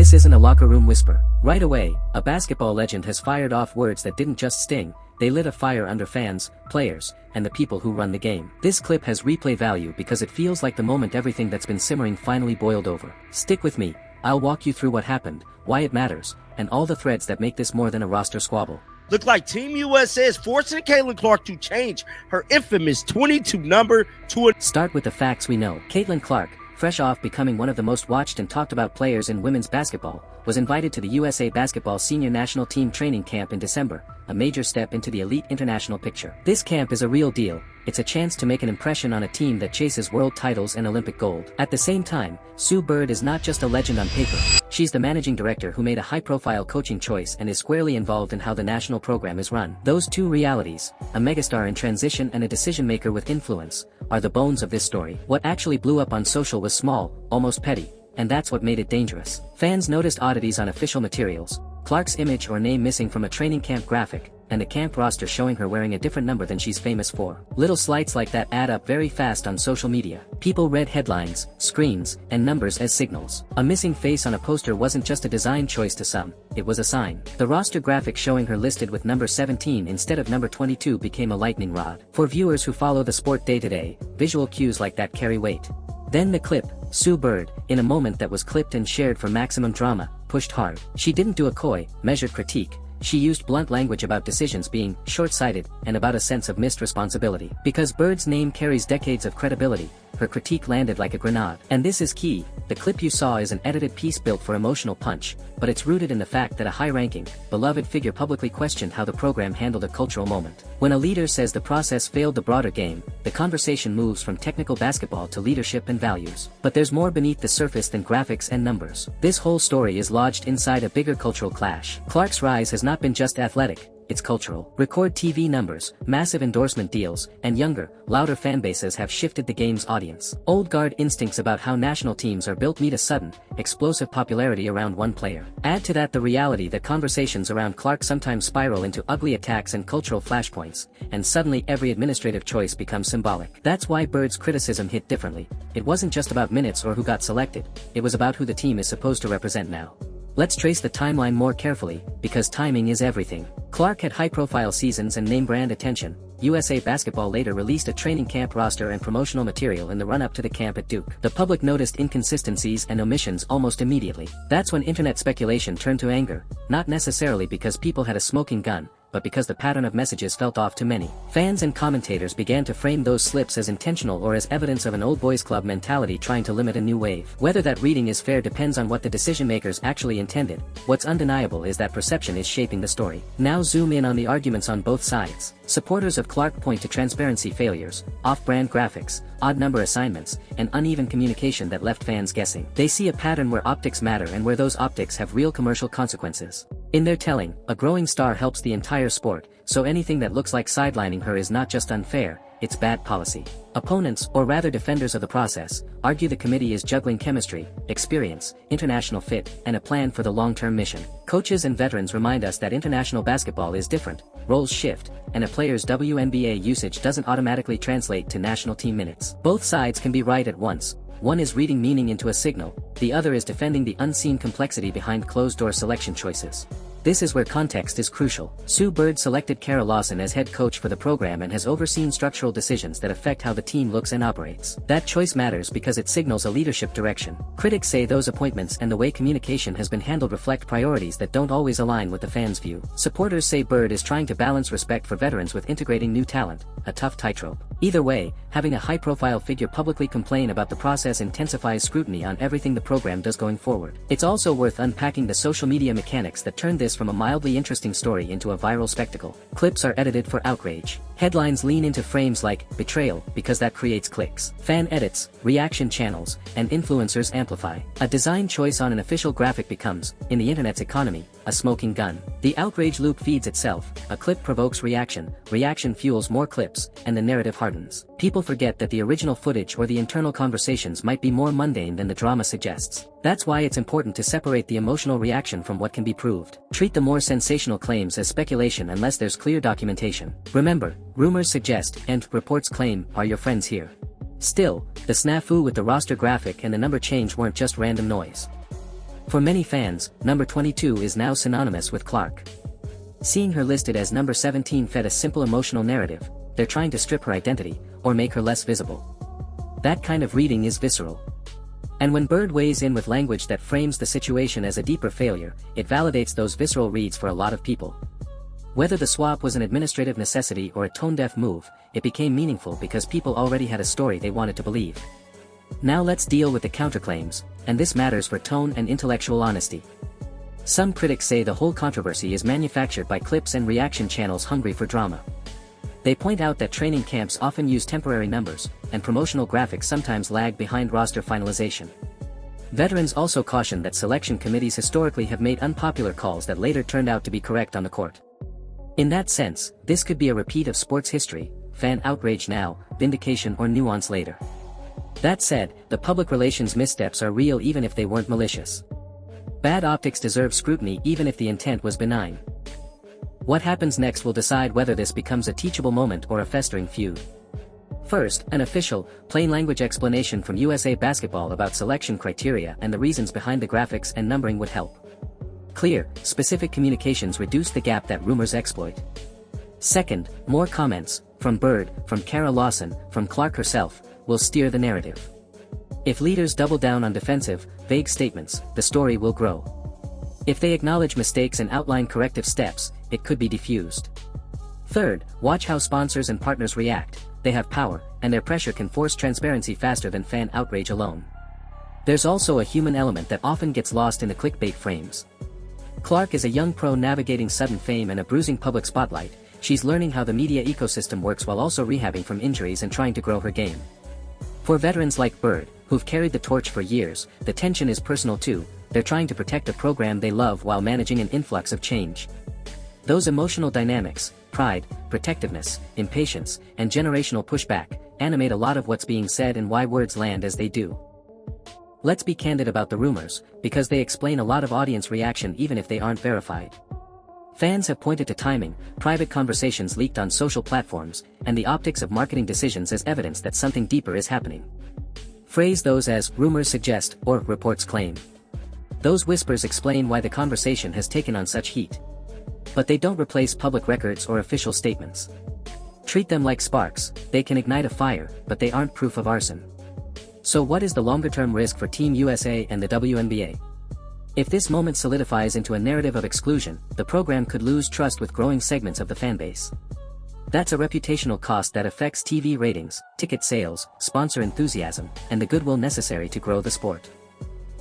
This isn't a locker room whisper. Right away, a basketball legend has fired off words that didn't just sting, they lit a fire under fans, players, and the people who run the game. This clip has replay value because it feels like the moment everything that's been simmering finally boiled over. Stick with me, I'll walk you through what happened, why it matters, and all the threads that make this more than a roster squabble. Look like Team USA is forcing Caitlin Clark to change her infamous 22 number to a... Start with the facts we know. Caitlin Clark, fresh off becoming one of the most watched and talked about players in women's basketball, was invited to the USA Basketball Senior National Team training camp in December, a major step into the elite international picture. This camp is a real deal. It's a chance to make an impression on a team that chases world titles and Olympic gold. At the same time, Sue Bird is not just a legend on paper. She's the managing director who made a high-profile coaching choice and is squarely involved in how the national program is run. Those two realities, a megastar in transition and a decision-maker with influence, are the bones of this story. What actually blew up on social was small, almost petty, and that's what made it dangerous. Fans noticed oddities on official materials, Clark's image or name missing from a training camp graphic, and the camp roster showing her wearing a different number than she's famous for. Little slights like that add up very fast on social media. People read headlines, screens, and numbers as signals. A missing face on a poster wasn't just a design choice to some, it was a sign. The roster graphic showing her listed with number 17 instead of number 22 became a lightning rod. For viewers who follow the sport day to day, visual cues like that carry weight. Then the clip, Sue Bird, in a moment that was clipped and shared for maximum drama, pushed hard. She didn't do a coy, measured critique. She used blunt language about decisions being short-sighted and about a sense of missed responsibility. Because Bird's name carries decades of credibility, her critique landed like a grenade. And this is key, the clip you saw is an edited piece built for emotional punch, but it's rooted in the fact that a high-ranking, beloved figure publicly questioned how the program handled a cultural moment. When a leader says the process failed the broader game, the conversation moves from technical basketball to leadership and values. But there's more beneath the surface than graphics and numbers. This whole story is lodged inside a bigger cultural clash. Clark's rise has not been just athletic, it's cultural. Record TV numbers, massive endorsement deals, and younger, louder fan bases have shifted the game's audience. Old guard instincts about how national teams are built meet a sudden, explosive popularity around one player. Add to that the reality that conversations around Clark sometimes spiral into ugly attacks and cultural flashpoints, and suddenly every administrative choice becomes symbolic. That's why Bird's criticism hit differently. It wasn't just about minutes or who got selected, it was about who the team is supposed to represent now. Let's trace the timeline more carefully, because timing is everything. Clark had high-profile seasons and name-brand attention. USA Basketball later released a training camp roster and promotional material in the run-up to the camp at Duke. The public noticed inconsistencies and omissions almost immediately. That's when internet speculation turned to anger, not necessarily because people had a smoking gun, but because the pattern of messages felt off to many. Fans and commentators began to frame those slips as intentional or as evidence of an old boys club mentality trying to limit a new wave. Whether that reading is fair depends on what the decision makers actually intended. What's undeniable is that perception is shaping the story. Now zoom in on the arguments on both sides. Supporters of Clark point to transparency failures, off-brand graphics, odd number assignments, and uneven communication that left fans guessing. They see a pattern where optics matter and where those optics have real commercial consequences. In their telling, a growing star helps the entire sport, so anything that looks like sidelining her is not just unfair, it's bad policy. Opponents, or rather defenders of the process, argue the committee is juggling chemistry, experience, international fit, and a plan for the long-term mission. Coaches and veterans remind us that international basketball is different, roles shift, and a player's WNBA usage doesn't automatically translate to national team minutes. Both sides can be right at once. One is reading meaning into a signal, the other is defending the unseen complexity behind closed-door selection choices. This is where context is crucial. Sue Bird selected Kara Lawson as head coach for the program and has overseen structural decisions that affect how the team looks and operates. That choice matters because it signals a leadership direction. Critics say those appointments and the way communication has been handled reflect priorities that don't always align with the fans' view. Supporters say Bird is trying to balance respect for veterans with integrating new talent, a tough tightrope. Either way, having a high-profile figure publicly complain about the process intensifies scrutiny on everything the program does going forward. It's also worth unpacking the social media mechanics that turn this from a mildly interesting story into a viral spectacle. Clips are edited for outrage. Headlines lean into frames like betrayal because that creates clicks. Fan edits, reaction channels, and influencers amplify. A design choice on an official graphic becomes, in the internet's economy, a smoking gun. The outrage loop feeds itself. A clip provokes reaction fuels more clips, and the narrative hardens. People forget that the original footage or the internal conversations might be more mundane than the drama suggests. That's why it's important to separate the emotional reaction from what can be proved. Treat the more sensational claims as speculation unless there's clear documentation. Remember, rumors suggest, and reports claim, are your friends here. Still, the snafu with the roster graphic and the number change weren't just random noise. For many fans, number 22 is now synonymous with Clark. Seeing her listed as number 17 fed a simple emotional narrative: they're trying to strip her identity, or make her less visible. That kind of reading is visceral. And when Bird weighs in with language that frames the situation as a deeper failure, it validates those visceral reads for a lot of people. Whether the swap was an administrative necessity or a tone-deaf move, it became meaningful because people already had a story they wanted to believe. Now let's deal with the counterclaims, and this matters for tone and intellectual honesty. Some critics say the whole controversy is manufactured by clips and reaction channels hungry for drama. They point out that training camps often use temporary numbers, and promotional graphics sometimes lag behind roster finalization. Veterans also caution that selection committees historically have made unpopular calls that later turned out to be correct on the court. In that sense, this could be a repeat of sports history: fan outrage now, vindication or nuance later. That said, the public relations missteps are real even if they weren't malicious. Bad optics deserve scrutiny even if the intent was benign. What happens next will decide whether this becomes a teachable moment or a festering feud. First, an official, plain-language explanation from USA Basketball about selection criteria and the reasons behind the graphics and numbering would help. Clear, specific communications reduce the gap that rumors exploit. Second, more comments, from Bird, from Kara Lawson, from Clark herself, will steer the narrative. If leaders double down on defensive, vague statements, the story will grow. If they acknowledge mistakes and outline corrective steps, it could be diffused. Third, watch how sponsors and partners react. They have power, and their pressure can force transparency faster than fan outrage alone. There's also a human element that often gets lost in the clickbait frames. Clark is a young pro navigating sudden fame and a bruising public spotlight. She's learning how the media ecosystem works while also rehabbing from injuries and trying to grow her game. For veterans like Bird, who've carried the torch for years, the tension is personal too. They're trying to protect a program they love while managing an influx of change. Those emotional dynamics, pride, protectiveness, impatience, and generational pushback, animate a lot of what's being said and why words land as they do. Let's be candid about the rumors, because they explain a lot of audience reaction even if they aren't verified. Fans have pointed to timing, private conversations leaked on social platforms, and the optics of marketing decisions as evidence that something deeper is happening. Phrase those as rumors suggest or reports claim. Those whispers explain why the conversation has taken on such heat. But they don't replace public records or official statements. Treat them like sparks. They can ignite a fire, but they aren't proof of arson. So what is the longer-term risk for Team USA and the WNBA? If this moment solidifies into a narrative of exclusion, the program could lose trust with growing segments of the fanbase. That's a reputational cost that affects TV ratings, ticket sales, sponsor enthusiasm, and the goodwill necessary to grow the sport.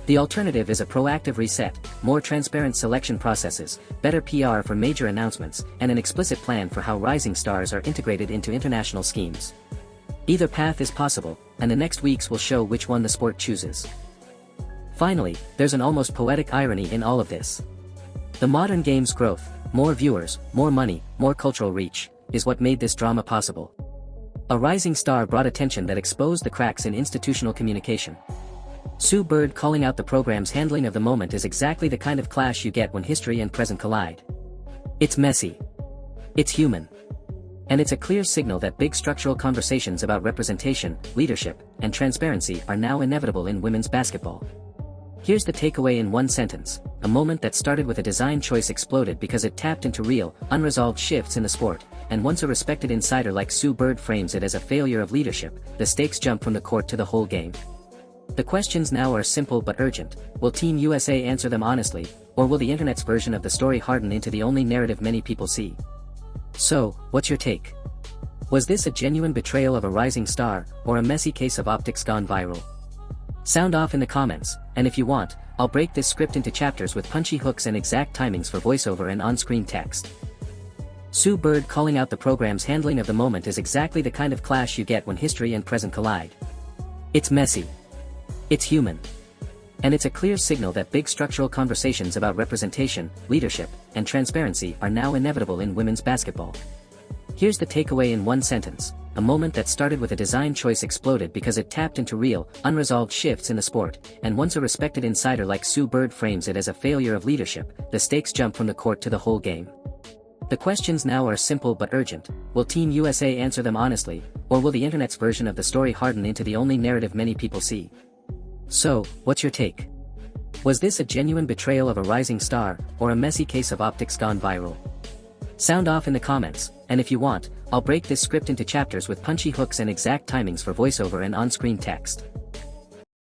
The alternative is a proactive reset, more transparent selection processes, better PR for major announcements, and an explicit plan for how rising stars are integrated into international schemes. Either path is possible, and the next weeks will show which one the sport chooses. Finally, there's an almost poetic irony in all of this. The modern game's growth, more viewers, more money, more cultural reach, is what made this drama possible. A rising star brought attention that exposed the cracks in institutional communication. Sue Bird calling out the program's handling of the moment is exactly the kind of clash you get when history and present collide. It's messy. It's human. And it's a clear signal that big structural conversations about representation, leadership, and transparency are now inevitable in women's basketball. Here's the takeaway in one sentence: a moment that started with a design choice exploded because it tapped into real, unresolved shifts in the sport, and once a respected insider like Sue Bird frames it as a failure of leadership, the stakes jump from the court to the whole game. The questions now are simple but urgent. Will Team USA answer them honestly, or will the internet's version of the story harden into the only narrative many people see? So, what's your take? Was this a genuine betrayal of a rising star, or a messy case of optics gone viral? Sound off in the comments, and if you want, I'll break this script into chapters with punchy hooks and exact timings for voiceover and on-screen text. Sue Bird calling out the program's handling of the moment is exactly the kind of clash you get when history and present collide. It's messy. It's human. And it's a clear signal that big structural conversations about representation, leadership, and transparency are now inevitable in women's basketball. Here's the takeaway in one sentence: a moment that started with a design choice exploded because it tapped into real, unresolved shifts in the sport, and once a respected insider like Sue Bird frames it as a failure of leadership, the stakes jump from the court to the whole game. The questions now are simple but urgent. Will Team USA answer them honestly, or will the internet's version of the story harden into the only narrative many people see? So, what's your take? Was this a genuine betrayal of a rising star, or a messy case of optics gone viral? Sound off in the comments, and if you want, I'll break this script into chapters with punchy hooks and exact timings for voiceover and on-screen text.